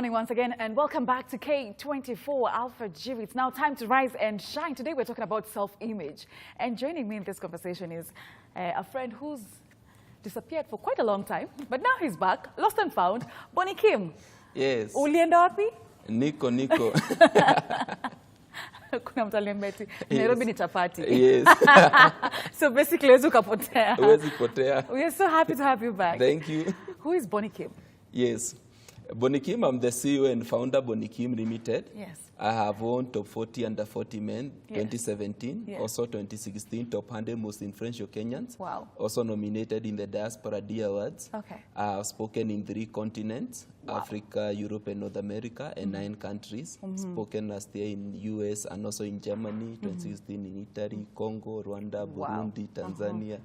morning once again, and welcome back to K24 Alpha G. It's now time to rise and shine. Today we're talking about self-image. And joining me in this conversation is a friend who's disappeared for quite a long time, but now he's back, lost and found, Bonnie Kim. Yes. Ulienda wapi? Niko. Kuna mtu aliniambia Nairobi ni chapati. Yes. So basically, huwezi ukapotea. Huwezi potea. We are so happy to have you back. Thank you. Who is Bonnie Kim? Yes. Bonnie Kim, I'm the CEO and founder Bonnie Kim Limited. Yes. I have won top 40 under 40 men, Yes. 2017, Yes. also 2016, top 100 most influential Kenyans. Wow. Also nominated in the Diaspora D Awards. Okay. I have spoken in 3 continents, Wow. Africa, Europe, and North America, and 9 countries. Spoken last year in US and also in Germany, 2016 in Italy, Congo, Rwanda, Burundi, Tanzania.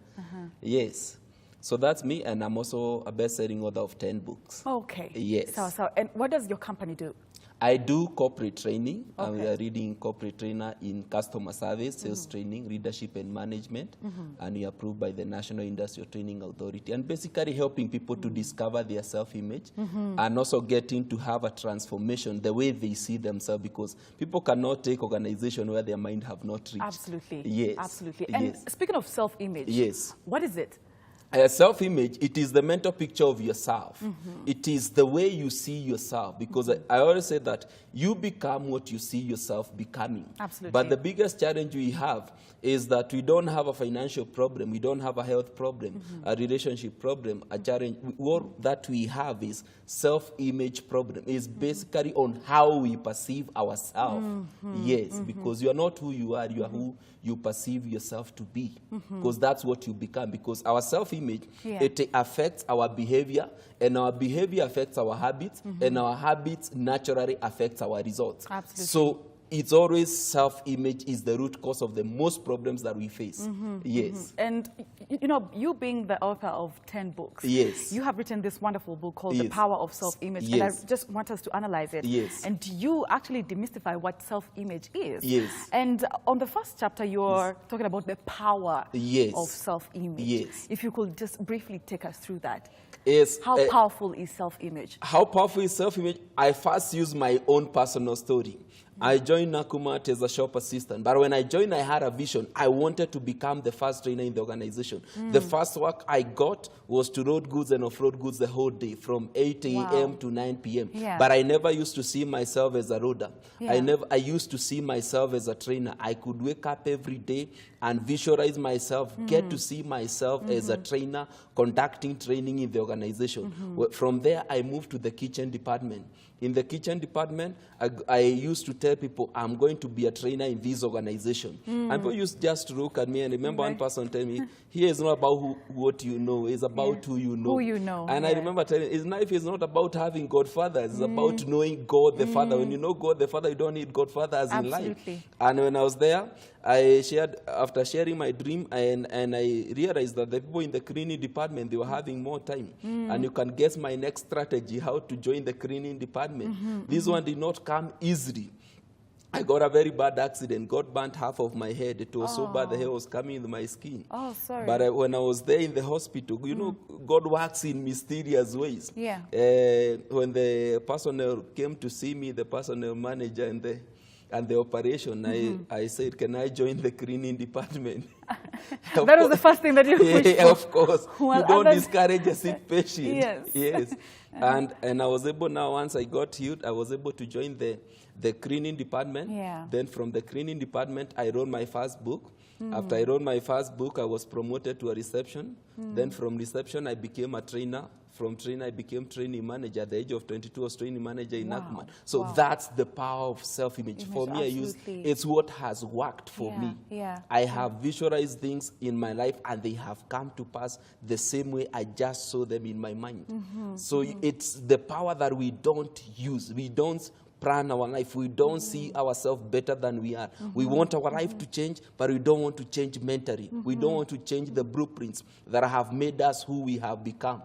Yes. So that's me, and I'm also a best-selling author of 10 books. Okay. Yes. So, and what does your company do? I do corporate training. Okay. We are reading corporate trainer in customer service, sales training, leadership and management, and we are approved by the National Industrial Training Authority. And basically helping people to discover their self-image and also getting to have a transformation the way they see themselves, because people cannot take organization where their mind have not reached. Absolutely. Yes. Absolutely. And yes. speaking of self-image, Yes. what is it? Self-image, it is the mental picture of yourself. It is the way you see yourself, because I always say that you become what you see yourself becoming. Absolutely. But the biggest challenge we have is that we don't have a financial problem, we don't have a health problem, a relationship problem, a challenge. What that we have is self-image problem. It's basically on how we perceive ourselves. Yes, because you are not who you are, you are who you perceive yourself to be, because that's what you become. Because our self-image, it affects our behavior, and our behavior affects our habits, and our habits naturally affects our results. Absolutely. So it's always self-image is the root cause of the most problems that we face. Yes. And, you know, you being the author of 10 books, Yes. you have written this wonderful book called The Yes. Power of Self-Image. Yes. And I just want us to analyze it. Yes. And you actually demystify what self-image is. Yes. And on the first chapter, you're talking about the power Yes. of self-image. Yes. If you could just briefly take us through that. Yes. How powerful is self-image? How powerful is self-image? I first use my own personal story. I joined Nakumatt as a shop assistant, but when I joined, I had a vision. I wanted to become the first trainer in the organization. The first work I got was to load goods and off-road goods the whole day, from 8 a.m. to 9 p.m. Yeah. But I never used to see myself as a loader. Yeah. I used to see myself as a trainer. I could wake up every day and visualize myself, get to see myself as a trainer, conducting training in the organization. From there, I moved to the kitchen department. In the kitchen department, I used to tell people, I'm going to be a trainer in this organization. And people used just to look at me, and remember one person telling me, here is not about what you know, it's about who you know. Who you know. And I remember telling life is not about having godfathers, it's about knowing God the Father. When you know God the Father, you don't need godfathers in life. Absolutely. And when I was there, I shared, after sharing my dream, and I realized that the people in the cleaning department, they were having more time. And you can guess my next strategy, how to join the cleaning department. This one did not come easily. I got a very bad accident, got burnt half of my head. It was so bad the hair was coming into my skin. Oh, sorry. But when I was there in the hospital, you know, God works in mysterious ways. Yeah. When the personnel came to see me, the personnel manager and the operation, I said, can I join the cleaning department? That was the first thing that you pushed for. Of course. Well, you don't discourage a sick patient. Yes. Yes. And I was able now, once I got healed, I was able to join the cleaning department. Yeah. Then from the cleaning department, I wrote my first book. After I wrote my first book, I was promoted to a reception. Then from reception, I became a trainer. From trainer, I became training manager. At the age of 22, I was training manager in Nakumatt. So that's the power of self-image. For me, it's what has worked for me. Yeah. I have visualized things in my life, and they have come to pass the same way I just saw them in my mind. So it's the power that we don't use. We don't plan our life. We don't see ourselves better than we are. We want our life to change, but we don't want to change mentally. We don't want to change the blueprints that have made us who we have become.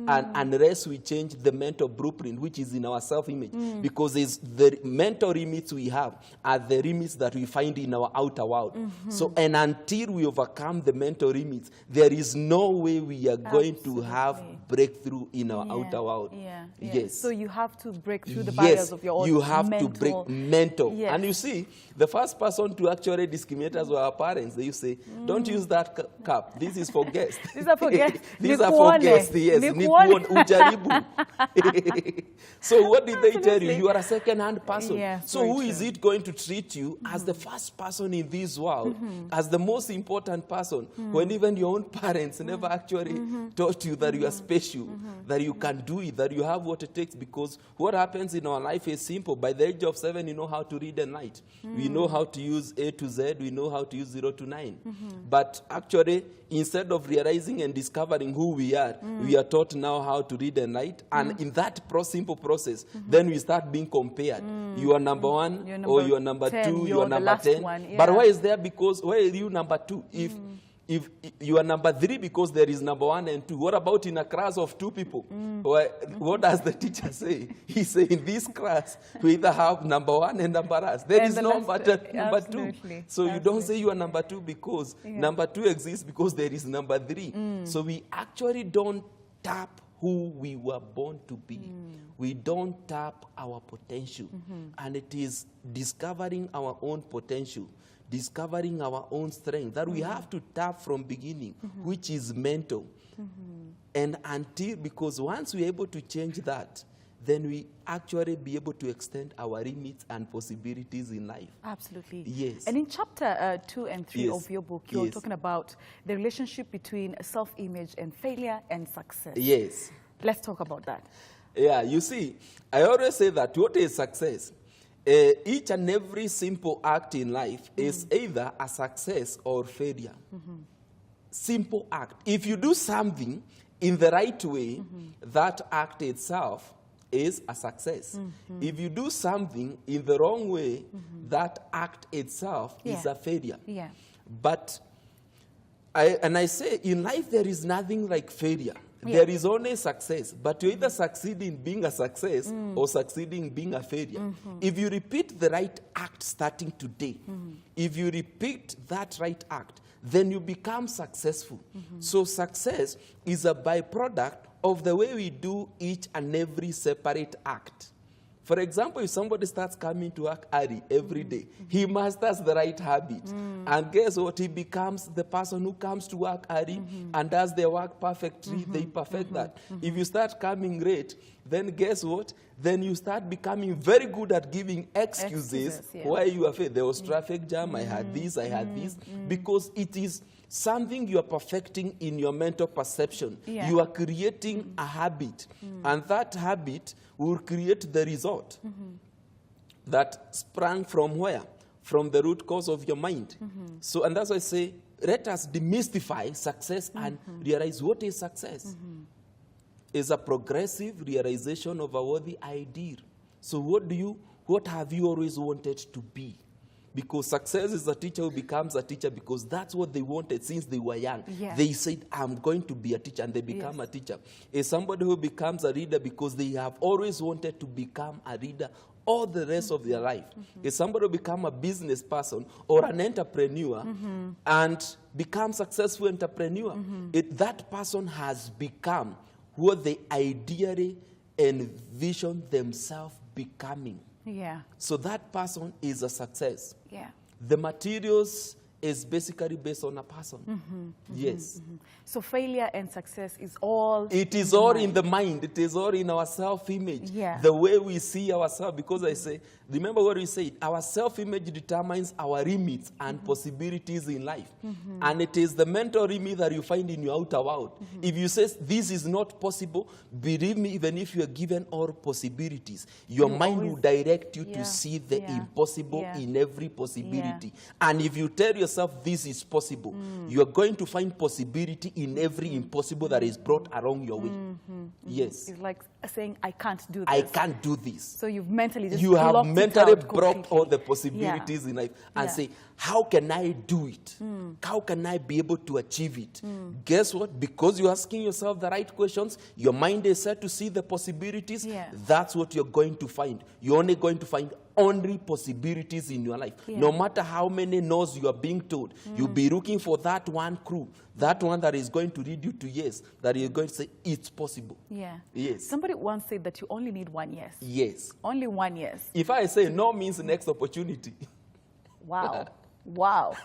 and unless we change the mental blueprint, which is in our self-image, because it's the mental limits we have are the limits that we find in our outer world. So, and until we overcome the mental limits, there is no way we are going to have breakthrough in our outer world. Yes. So you have to break through the barriers of your own you have mental. to break mental. Yes. And you see, the first person to actually discriminate us were our parents. They used to say, don't use that cup. This is for guests. These are for guests. These are for guests, yes. Ujaribu. So what did they tell you? You are a second-hand person. Yes, so who is it going to treat you as the first person in this world, as the most important person, when even your own parents never actually taught you that you are special, that you can do it, that you have what it takes? Because what happens in our life is simple. By the age of 7, you know how to read and write. We know how to use A to Z. We know how to use 0 to 9. But actually, instead of realizing and discovering who we are taught now how to read and write. And in that simple process, then we start being compared. You are number 1, or you are number 2, you are number 10. But why is there? Because why are you number 2? If you are number 3 because there is number 1 and 2, what about in a class of 2 people? What does the teacher say? He says, in this class, we either have number 1 and number us. There is no number 2. So you don't say you are number 2 because number 2 exists because there is number 3. So we actually don't tap who we were born to be. We don't tap our potential. And it is discovering our own potential, discovering our own strength that we have to tap from beginning, which is mental. And because once we're able to change that, then we actually be able to extend our limits and possibilities in life. Absolutely. Yes. And in chapter 2 and 3 of your book, you're talking about the relationship between self-image and failure and success. Yes. Let's talk about that. Yeah, you see, I always say that what is success? Each and every simple act in life is either a success or failure. Simple act. If you do something in the right way, that act itself is a success. If you do something in the wrong way, that act itself is a failure. But I say in life there is nothing like failure. There is only success, but you either succeed in being a success or succeeding in being a failure. If you repeat the right act starting today, if you repeat that right act, then you become successful. So success is a byproduct of the way we do each and every separate act. For example, if somebody starts coming to work early every day, he masters the right habit. And guess what? He becomes the person who comes to work early and does their work perfectly. They perfect that. If you start coming late, then guess what? Then you start becoming very good at giving excuses why you are failed. There was traffic jam, I had this, I had this. Because it is something you are perfecting in your mental perception. You are creating a habit. And that habit will create the result that sprang from where? From the root cause of your mind. So, and that's why I say, let us demystify success and realize what is success. It's a progressive realization of a worthy ideal. So what have you always wanted to be? Because success is a teacher who becomes a teacher because that's what they wanted since they were young. They said, I'm going to be a teacher, and they become a teacher. Is somebody who becomes a reader because they have always wanted to become a reader all the rest of their life. Is somebody who become a business person or an entrepreneur and become successful entrepreneur. That person has become what they ideally envision themselves becoming. So that person is a success. The materials is basically based on a person. Yes. So failure and success is all... It is all in the mind. It is all in our self-image. The way we see ourselves. Because I say, remember what we said, our self-image determines our limits and possibilities in life. And it is the mental limit that you find in your outer world. If you say, this is not possible, believe me, even if you are given all possibilities, your mind will direct you to see the impossible in every possibility. And if you tell yourself this is possible, you are going to find possibility in every impossible that is brought along your way. Yes. It's like saying, I can't do this. I can't do this. So you've mentally just You have blocked it mentally out blocked completely. all the possibilities in life and say, how can I do it? How can I be able to achieve it? Guess what? Because you're asking yourself the right questions, your mind is set to see the possibilities, that's what you're going to find. You're only going to find only possibilities in your life. No matter how many no's you are being told, you'll be looking for that one crew, that one that is going to lead you to yes, that you're going to say, it's possible. Yes. Somebody once said that you only need one yes. Yes. Only one yes. If I say no means next opportunity. Wow. Wow.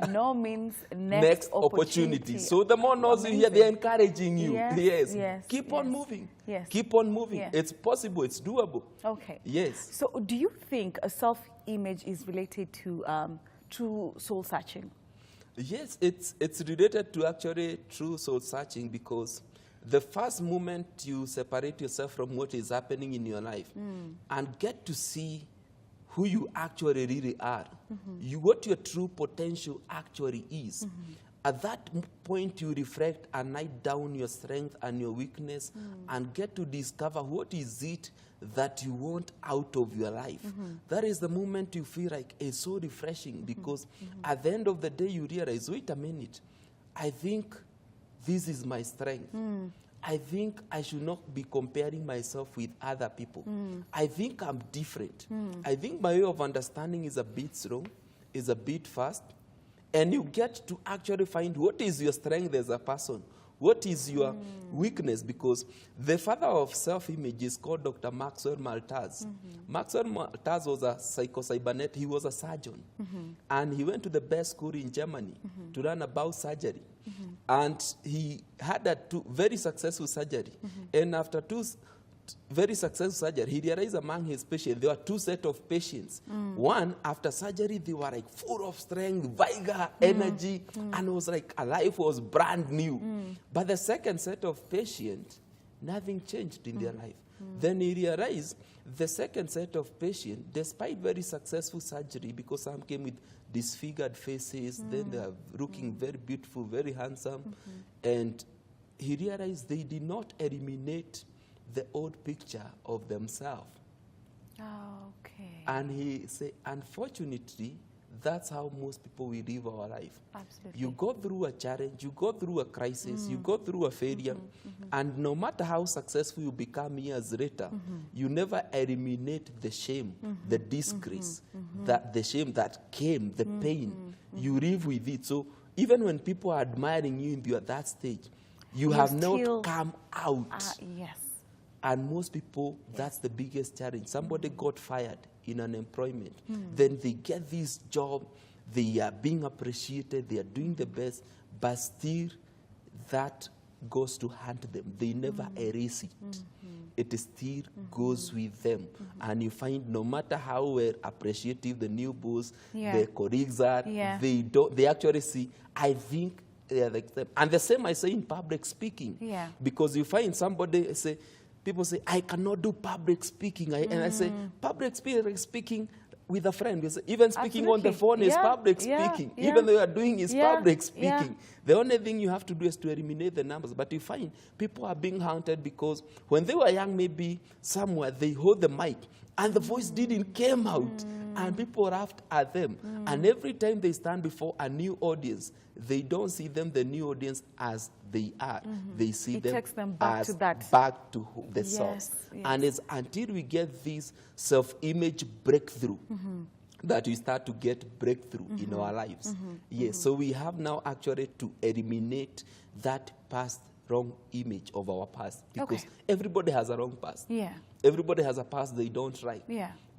No means next opportunity. So the more no's you hear, they're encouraging you. Yes. Keep on moving. Yes. Keep on moving. It's possible. It's doable. Okay. Yes. So do you think a self-image is related to true soul searching? Yes, it's related to actually true soul searching, because the first moment you separate yourself from what is happening in your life and get to see who you actually really are, what your true potential actually is. At that point, you reflect and write down your strength and your weakness and get to discover what is it that you want out of your life. That is the moment you feel like it's so refreshing, because at the end of the day, you realize, wait a minute, I think this is my strength. I think I should not be comparing myself with other people. I think I'm different. I think my way of understanding is a bit strong, is a bit fast. And you get to actually find what is your strength as a person. What is your weakness? Because the father of self-image is called Dr. Maxwell Maltaz. Maxwell Maltaz was a psycho-cybernet. He was a surgeon. And he went to the best school in Germany to learn about surgery. And he had a very successful surgery. And after two very successful surgery, he realized among his patients, there were two sets of patients. One, after surgery, they were like full of strength, vigor, energy, and it was like a life was brand new. But the second set of patients, nothing changed in their life. Then he realized the second set of patients, despite very successful surgery, because some came with disfigured faces, then they are looking very beautiful, very handsome, and he realized they did not eliminate the old picture of themselves. Okay. And he said, unfortunately, that's how most people will live our life. Absolutely. You go through a challenge, you go through a crisis, you go through a failure, and no matter how successful you become years later, you never eliminate the shame, the disgrace, the shame that came, the pain. You live with it. So even when people are admiring you in that stage, you have not come out. Yes. And most people, that's the biggest challenge. Somebody got fired in unemployment. Then they get this job, they are being appreciated, they are doing the best, but still that goes to haunt them. They never erase it. It still goes with them. And you find no matter how well appreciative the new boss, the colleagues are, they actually see, I think they are like them. And the same I say in public speaking. Because you find somebody say, people say, I cannot do public speaking. And I say, public speaking with a friend. Even speaking on the phone is public speaking. Even though you are doing is public speaking. The only thing you have to do is to eliminate the numbers. But you find people are being haunted because when they were young, maybe somewhere they hold the mic and the voice didn't come out. And people laughed at them. And every time they stand before a new audience, they don't see them, the new audience, as they are. They see them, takes them back as to that. back to the source. And it's until we get this self-image breakthrough that we start to get breakthrough in our lives. So we have now actually to eliminate that past wrong image of our past, because everybody has a wrong past. Everybody has a past they don't like.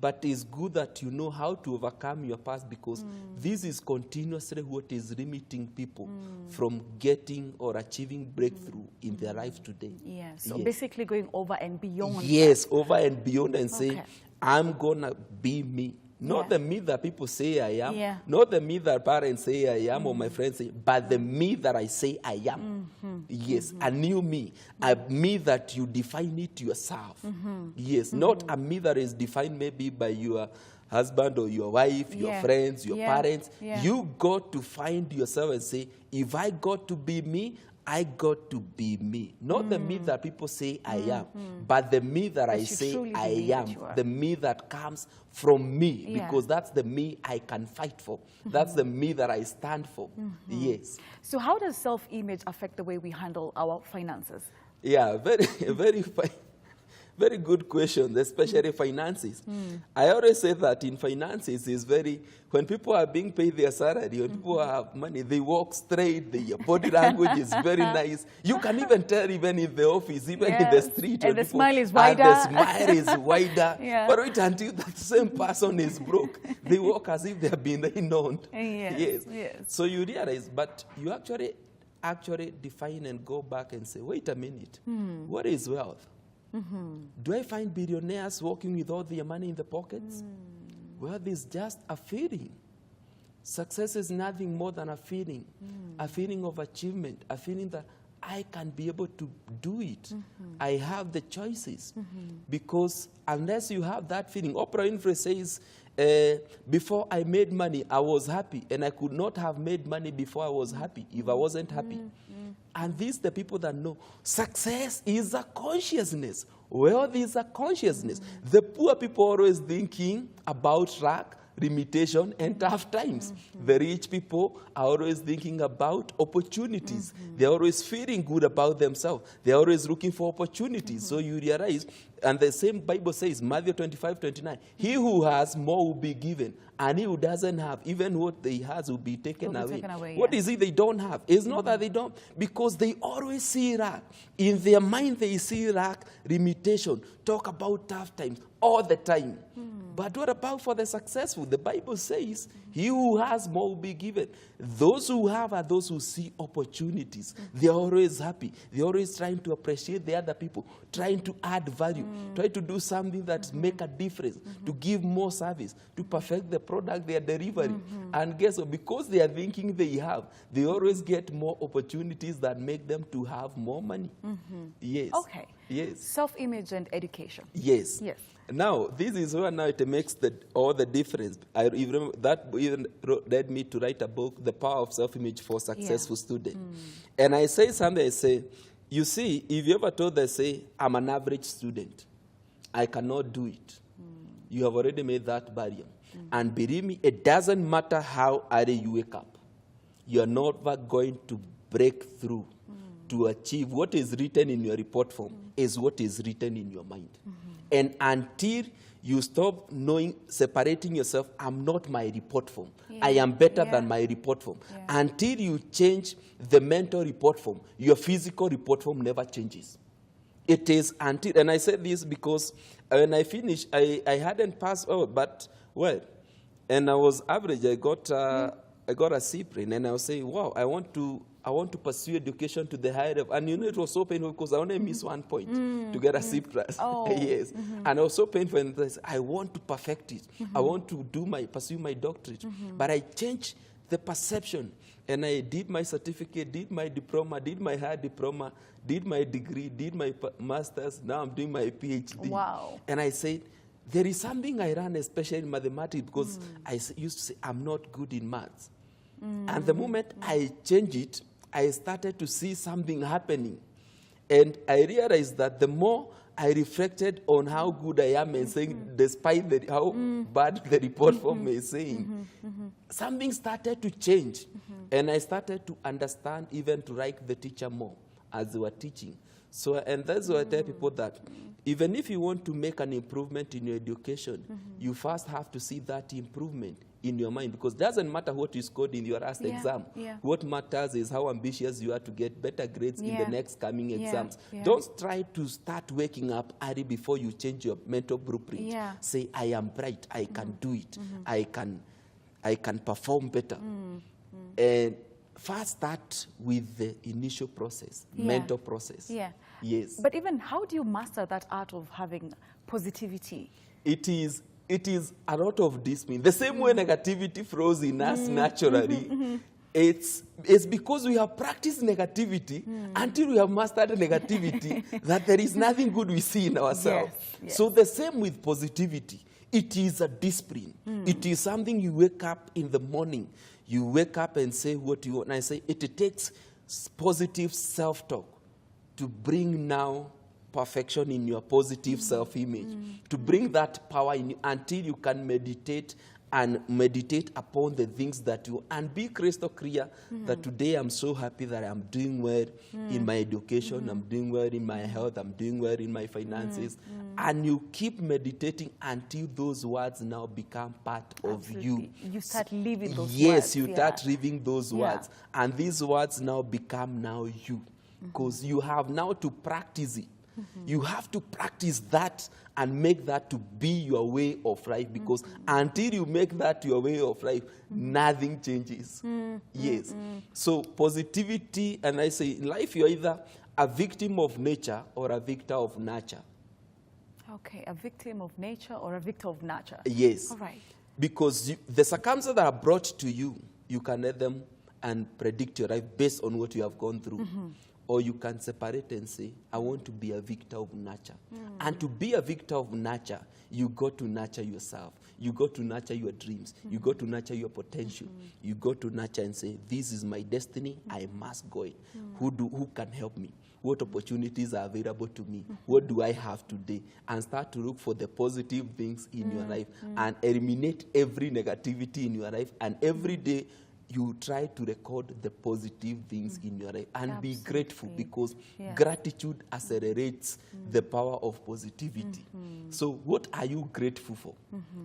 But it's good that you know how to overcome your past, because this is continuously what is limiting people from getting or achieving breakthrough in their life today. So basically going over and beyond. Over and beyond and saying, I'm going to be me. Not the me that people say I am, not the me that parents say I am or my friends say, but the me that I say I am. A new me, a me that you define it yourself. Not a me that is defined maybe by your husband or your wife, your friends, your parents. You got to find yourself and say, if I got to be me, I got to be me. Not the me that people say I am, but the me that I say I am. The me that comes from me, because that's the me I can fight for. That's the me that I stand for. Yes. So how does self-image affect the way we handle our finances? Yeah, very good question, especially finances. I always say that in finances is when people are being paid their salary, when people have money, they walk straight, their body language is very nice. You can even tell even in the office, even in the street. And the smile is wider. And the smile is wider. But wait until that same person is broke. They walk as if they have been renowned. Yes. So you realize, but you actually define and go back and say, wait a minute, what is wealth? Do I find billionaires walking with all their money in the pockets? Wealth is just a feeling. Success is nothing more than a feeling of achievement, a feeling that I can be able to do it. I have the choices. Because unless you have that feeling, Oprah Winfrey says, before I made money, I was happy, and I could not have made money before I was happy if I wasn't happy. And these are the people that know success is a consciousness. Wealth is a consciousness. The poor people are always thinking about lack, limitation, and tough times. The rich people are always thinking about opportunities. They're always feeling good about themselves. They're always looking for opportunities. So you realize, and the same Bible says, Matthew 25:29, he who has more will be given, and he who doesn't have, even what he has will be taken away. What is it they don't have? It's not that they don't, because they always see lack. In their mind, they see lack, limitation, talk about tough times all the time. But what about for the successful? The Bible says, he who has more will be given. Those who have are those who see opportunities. They're always happy. They're always trying to appreciate the other people, trying to add value, try to do something that make a difference, to give more service, to perfect the product they are delivering. And guess what? Because they are thinking they always get more opportunities that make them to have more money. Yes. Okay. Yes. Self-image and education. Yes. Yes. Now, this is where now it makes all the difference. That even led me to write a book, The Power of Self-Image for Successful Students. And I say something, I say, you see, if you ever told them, say, I'm an average student, I cannot do it. You have already made that barrier. And believe me, it doesn't matter how early you wake up. You are never going to break through to achieve what is written in your report form is what is written in your mind. And until you stop separating yourself, I'm not my report form. I am better than my report form. Until you change the mental report form, your physical report form never changes. It is until, and I said this because when I finished, I hadn't passed out, but well, and I was average. I got a C print, and I was saying, wow, I want to pursue education to the higher level. And you know, it was so painful because I only missed 1 point to get a C plus. Yes. And I was so painful, and I want to perfect it. I want to pursue my doctorate. But I changed the perception. And I did my certificate, did my diploma, did my higher diploma, did my degree, did my master's. Now I'm doing my PhD. Wow. And I said, there is something I ran, especially in mathematics, because I used to say, I'm not good in maths. And the moment I changed it, I started to see something happening. And I realized that the more I reflected on how good I am and saying, despite how bad the report form is saying, something started to change. And I started to understand, even to like the teacher more as they were teaching. So, and that's why I tell people that even if you want to make an improvement in your education, you first have to see that improvement in your mind, because it doesn't matter what you scored in your last exam. What matters is how ambitious you are to get better grades in the next coming exams. Don't try to start waking up early before you change your mental blueprint. Say, I am bright, I can do it, I can perform better. And first start with the initial process, mental process. Yes. But even how do you master that art of having positivity? It is a lot of discipline. The same way negativity flows in us naturally, it's because we have practiced negativity until we have mastered negativity that there is nothing good we see in ourselves. So the same with positivity. It is a discipline. It is something you wake up in the morning. You wake up and say what you want. And I say it takes positive self-talk to bring now perfection in your positive self-image, to bring that power in you until you can meditate and meditate upon the things that you, and be crystal clear that today I'm so happy that I'm doing well in my education, I'm doing well in my health, I'm doing well in my finances. And you keep meditating until those words now become part of you. You start living those words. Yes, you start living those words. And these words now become now you. Because you have now to practice it. You have to practice that and make that to be your way of life, because until you make that your way of life, nothing changes. Yes. So positivity, and I say in life you're either a victim of nature or a victor of nurture. Okay, a victim of nature or a victor of nurture. Yes. All right. Because the circumstances that are brought to you, you can let them and predict your life based on what you have gone through. Or you can separate and say, I want to be a victor of nature. And to be a victor of nature, you got to nurture yourself. You got to nurture your dreams. You got to nurture your potential. You got to nurture and say, this is my destiny. I must go it. Who can help me? What opportunities are available to me? What do I have today? And start to look for the positive things in your life and eliminate every negativity in your life. And every day, you try to record the positive things in your life and be grateful, because gratitude accelerates the power of positivity. So what are you grateful for?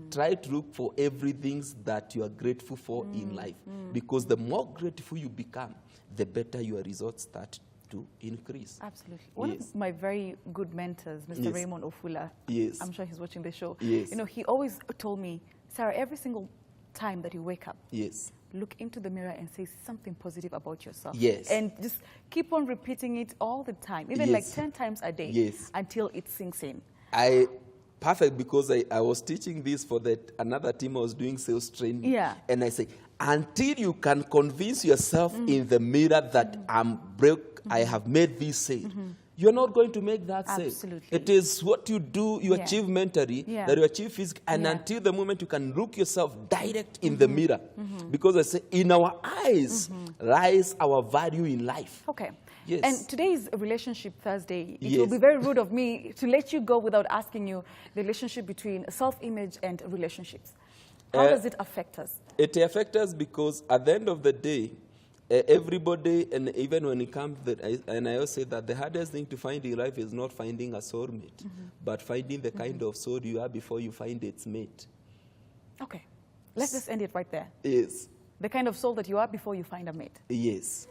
Try to look for everything that you are grateful for in life, because the more grateful you become, the better your results start to increase. Absolutely. One of my very good mentors, Mr. Raymond Ofula, I'm sure he's watching the show. You know, he always told me, Sarah, every single time that you wake up, look into the mirror and say something positive about yourself. And just keep on repeating it all the time, even like 10 times a day, until it sinks in. Perfect, because I was teaching this for another team I was doing sales training. And I say, until you can convince yourself in the mirror that I'm broke, I have made this sale, you're not going to make that sale. It is what you do, you achieve mentally, that you achieve physically, and until the moment you can look yourself direct in the mirror. Because I say, in our eyes lies our value in life. Okay. And today is Relationship Thursday. It will be very rude of me to let you go without asking you the relationship between self-image and relationships. How does it affect us? It affects us because at the end of the day, everybody, and even when it comes, and I always say that the hardest thing to find in life is not finding a soulmate, but finding the kind of soul you are before you find its mate. Okay. Let's just end it right there. Yes. The kind of soul that you are before you find a mate. Yes.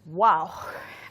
Wow.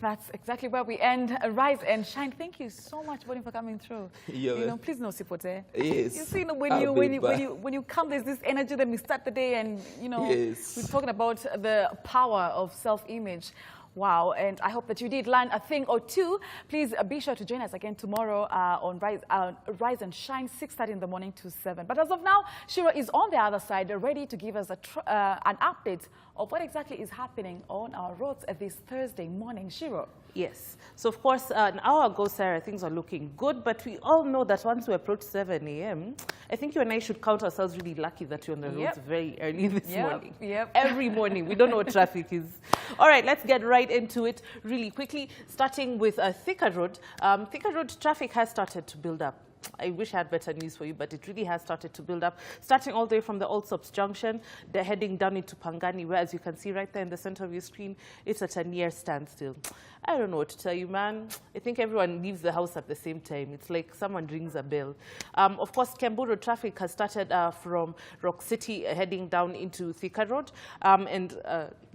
That's exactly where we end Rise and Shine. Thank you so much, Bonnie, for coming through. You know, please no sipote. Yes. You see, when you come, there's this energy. Then we start the day, and you know, we're talking about the power of self-image. Wow, and I hope that you did learn a thing or two. Please be sure to join us again tomorrow on Rise and Shine, 6:30 in the morning to 7. But as of now, Shiro is on the other side, ready to give us an update of what exactly is happening on our roads this Thursday morning. Shiro. Yes. So, of course, an hour ago, Sarah, things are looking good, but we all know that once we approach 7 a.m., I think you and I should count ourselves really lucky that you're on the roads very early this morning. Every morning. We don't know what traffic is. All right, let's get right into it really quickly, starting with Thika Road. Thika Road traffic has started to build up. I wish I had better news for you, but it really has started to build up, starting all the way from the Allsops Junction. They're heading down into Pangani, where, as you can see right there in the center of your screen, it's at a near standstill. I don't know what to tell you, man. I think everyone leaves the house at the same time. It's like someone rings a bell. Of course, Kemburo traffic has started from Rock City heading down into Thika Road. And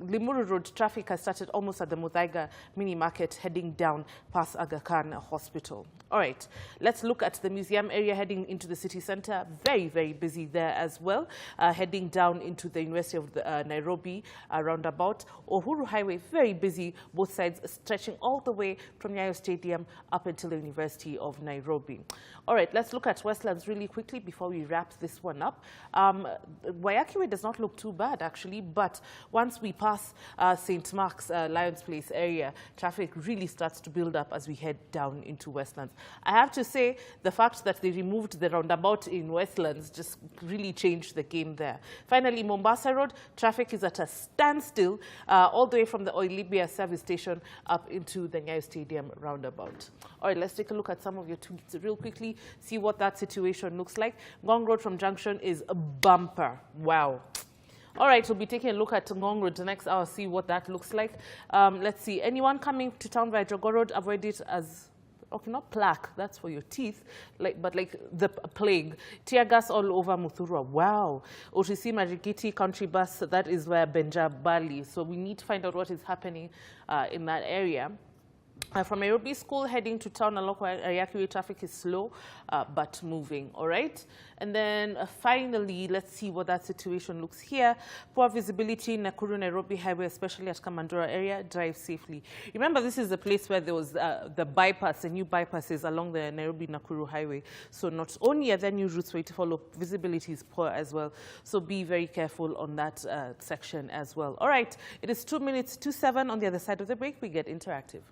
Limuru Road traffic has started almost at the Muthaiga mini market heading down past Aga Khan Hospital. All right, let's look at the museum area heading into the city center. Very, very busy there as well. Heading down into the University of Nairobi roundabout. Uhuru Highway, very busy, both sides stretching all the way from Nyayo Stadium up until the University of Nairobi. All right, let's look at Westlands really quickly before we wrap this one up. Wayaki Way does not look too bad, actually, but once we pass St. Mark's Lions Place area, traffic really starts to build up as we head down into Westlands. I have to say, the fact that they removed the roundabout in Westlands just really changed the game there. Finally, Mombasa Road, traffic is at a standstill all the way from the Oilibia service station up into the Nyayo Stadium roundabout. All right, let's take a look at some of your tweets real quickly, see what that situation looks like. Ngong Road from Junction is a bumper. Wow. All right, we'll be taking a look at Ngong Road the next hour, see what that looks like. Let's see. Anyone coming to town via Jogo Road, avoid it as, okay, not plaque, that's for your teeth, but like the plague. Tear gas all over Muthurwa. Wow. OTC Marikiti country bus, that is where Benjabali. So we need to find out what is happening in that area. From Nairobi School heading to town along Ayaki, traffic is slow but moving. All right. And then finally, let's see what that situation looks here. Poor visibility, Nakuru Nairobi Highway, especially at Kamandora area. Drive safely. Remember, this is the place where there was the bypass, the new bypasses along the Nairobi Nakuru Highway. So not only are there new routes for you to follow, visibility is poor as well. So be very careful on that section as well. All right. It is 2 minutes to 7. On the other side of the break, we get interactive.